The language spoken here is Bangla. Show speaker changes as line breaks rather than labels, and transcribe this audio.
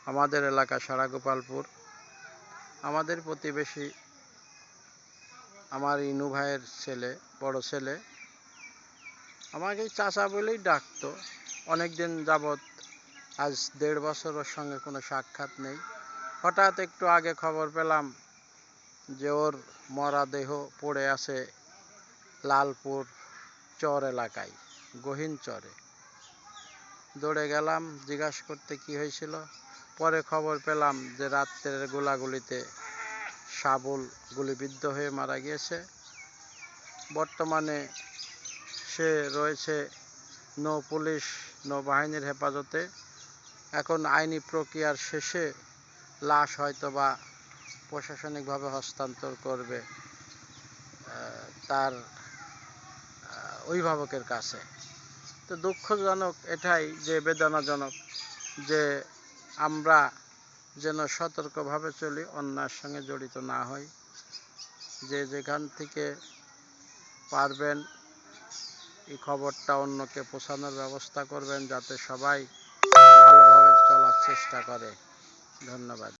আমাদের এলাকা সারাগোপালপুর। আমাদের প্রতিবেশী আমার ইনু ভাইয়ের ছেলে, বড় ছেলে, আমাকে চাচা বলেই ডাকতো। অনেক দিন যাবৎ, আজ 1.5 বছর ওর সঙ্গে কোনো সাক্ষাৎ নেই। হঠাৎ একটু আগে খবর পেলাম যে ওর মরা দেহ পড়ে আছে লালপুর চর এলাকায়, গহীন চরে। দৌড়ে গেলাম জিজ্ঞাসা করতে কি হয়েছিল। পরে খবর পেলাম যে রাত্রের গোলাগুলিতে সাবুল গুলিবিদ্ধ হয়ে মারা গিয়েছে। বর্তমানে সে রয়েছে পুলিশ নৌবাহিনীর হেফাজতে। এখন আইনি প্রক্রিয়ার শেষে লাশ হয়তোবা প্রশাসনিকভাবে হস্তান্তর করবে তার অভিভাবকের কাছে। তো দুঃখজনক এটাই যে বেদনাজনক যে আমরা যেন সতর্কভাবে চলি, অন্যায়ের সঙ্গে জড়িত না হই। যে যেখান থেকে পারবেন এই খবরটা অন্যকে পৌঁছানোর ব্যবস্থা করবেন, যাতে সবাই ভালোভাবে চলার চেষ্টা করে। ধন্যবাদ।